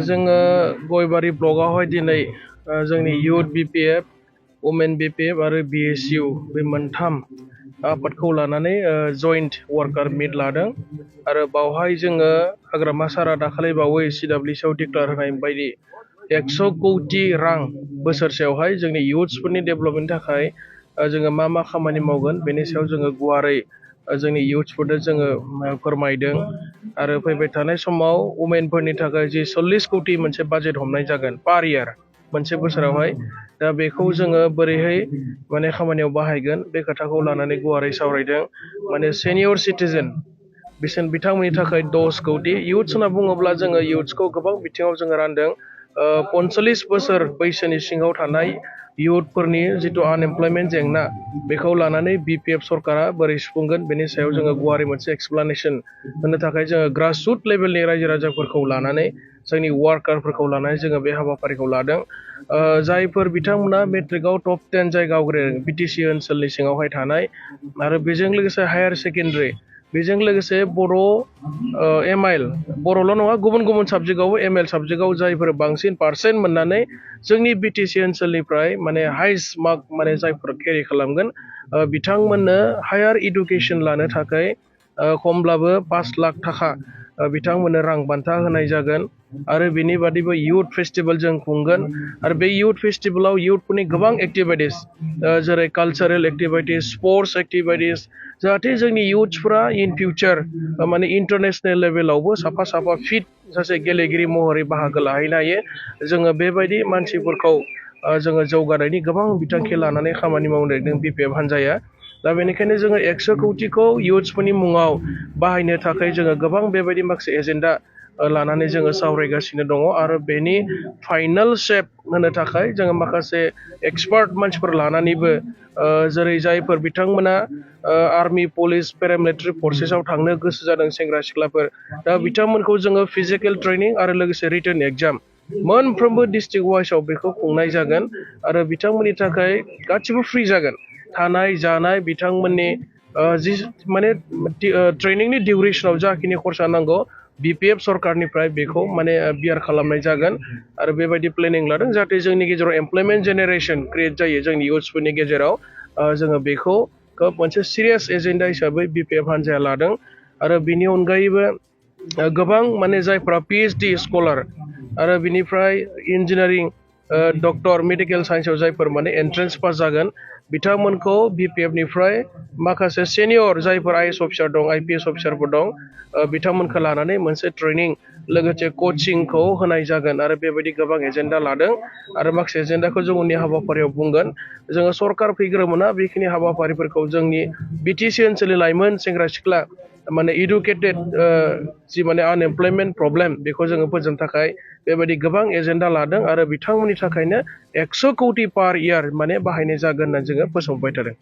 जोङो गयबारि ब्लकआवहाय दिनै जोंनि युथ BPF, वुमेन BPF आरो BSU बे मोनथाम आफादखौ लानानै जइन्ट वार्कार मिट लादों आरो बावहाय जोङो हाग्रामा सारा दाखालि बावै CWCआव डिक्लेयार होनाय बायदि 100 कौटि रां बोसोरसेयावहाय जोंनि युथ्सफोरनि डेभेलपमेन्टनि थाखाय जोङो मा खामानि मावगोन बेनि सायाव जोङो गुवारै जोंनि युथ्सफोरनो जोङो फोरमायदों आरो फैबाय थानाय समाव वुमेनफोरनि थाखाय जि 40 कौटि मोनसे बाजेट हमनाय जागोन पार इयार मोनसे बोसोरावहाय दा बेखौ जोङो बोरैहाय माने खामानियाव बाहायगोन बे खोथाखौ लानानै गुवारै सावरायदों माने सेनियर सिटिजेन बिथांमोननि थाखाय 10 कौटि युथ्स होनना बुङोब्ला जोङो युथ्सखौ गोबां बिथिङाव जोङो रानदों 45 बोसोर बैसोनि सिङाव थानाय युथफोरनि जिथु आनएमप्लयमेन्ट जेंना बेखौ लानानै BPF सरकारा बोरै सुफुंगोन बेनि सायाव जोङो गुवारै मोनसे एक्सप्लेनेसन होनो थाखाय जोङो ग्रासरुट लेभेलनि रायजो राजाफोरखौ लानानै जोंनि वार्कारफोरखौ लानानै जोङो बे हाबाफारिखौ लादों जायफोर बिथांमोना मेट्रिकआव टप 10 जायगा आवग्रिदों BTC ओनसोलनि सिङावहाय थानाय आरो बेजों लोगोसे हायार सेकेन्डारि बेजों लोगोसे बर' MIL बर'ल' नङा गुबुन साबजेक्टआवबो MIL साबजेक्टआव जायफोर बांसिन पार्सेन्ट मोननानै जोंनि BTC ओनसोलनिफ्राय माने हाइस्ट मार्क माने जायफोर केरि खालामगोन बिथांमोननो हायार इडुकेसन लानो थाखाय खमब्लाबो 5 लाख थाखा बिथांमोननो रां बान्था होनाय जागोन आरो बिनि बादैबो युथ फेस्टिभेल जों खुंगोन आरो बे युथ फेस्टिभेलाव युथफोरनि गोबां एक्टिभिटिस जेरै कालचारेल एक्टिभिटिस स्पर्ट्स एक्टिभिटिस जाहाथे जोंनि युथ्सफोरा इन फिउचार माने इन्टारनेशनेल लेभेलावबो साफा फिट सासे गेलेगिरि महरै बाहागो लाहैनो हायो जोङो बेबायदि मानसिफोरखौ जोङो जौगानायनि गोबां बिथांखि लानानै खामानि मावदों BPF हान्जाया दा बेनिखायनो जोङो 100 कौटिखौ युथ्सफोरनि मुङाव बाहायनो थाखाय जोङो गोबां बेबायदि माखासे एजेन्डा लानानै जोङो सावरायगासिनो दङ आरो बेनि फाइनाल शेप होनो थाखाय जोङो माखासे एक्सपार्ट मानसिफोर लानानैबो जेरै जायफोर बिथांमोना आर्मि पुलिस पेरामिलिटारि फर्सेसआव थांनो गोसो जादों सेंग्रा सिख्लाफोर दा बिथांमोनखौ जोङो फिजिकेल ट्रेनिं आरो लोगोसे रिटेन एग्जाम मोनफ्रोमबो डिस्ट्रिक्ट वाइसआव बेखौ खुंनाय जागोन आरो बिथांमोननि थाखाय गासिबो फ्रि जागोन थानाय जानाय बिथांमोननि जि माने ट्रेनिंनि डिउरेसनाव जाखिनि खरसा नांगौ BPF सरकारनिफ्राय बेखौ माने बियार खालामनाय जागोन आरो बेबायदि प्लेनिं लादों जाहाथे जोंनि गेजेराव एमप्लयमेन्ट जेनेरेसन क्रिएट जायो जोंनि युथ्सफोरनि गेजेराव जोङो बेखौ खोब मोनसे सिरियास एजेन्डा हिसाबै BPF हान्जाया लादों आरो बिनि अनगायैबो गोबां माने जायफ्रा PhD स्कलार आरो बिनिफ्राय इन्जिनियारिं डक्टर मेडिकेल साइन्सआव जायफोर माने एन्ट्रेन्स पास जागोन बिथांमोनखौ BPF निफ्राय माखासे सेनियर जायफोर IAS अफिसार दं IPS अफिसारफोर दं बिथांमोनखौ लानानै मोनसे ट्रेनिं लोगोसे कचिंखौ होनाय जागोन आरो बेबायदि गोबां एजेन्डा लादों आरो माखासे एजेन्डाखौ जों उननि हाबाफारियाव बुंगोन जोङो सरकार फैग्रोमोना बेखिनि हाबाफारिफोरखौ जोंनि BTC ओनसोलनि लाइमोन सेंग्रा सिख्ला माने इडुकेटेड जि माने आनएमप्लयमेन्ट प्रब्लेम बेखौ जोङो फोजोबनो थाखाय बेबायदि गोबां एजेन्डा लादों आरो बिथांमोननि थाखायनो 100 कौटि पार इयार माने बाहायनाय जागोन होननानै जोङो फोसावबाय थादों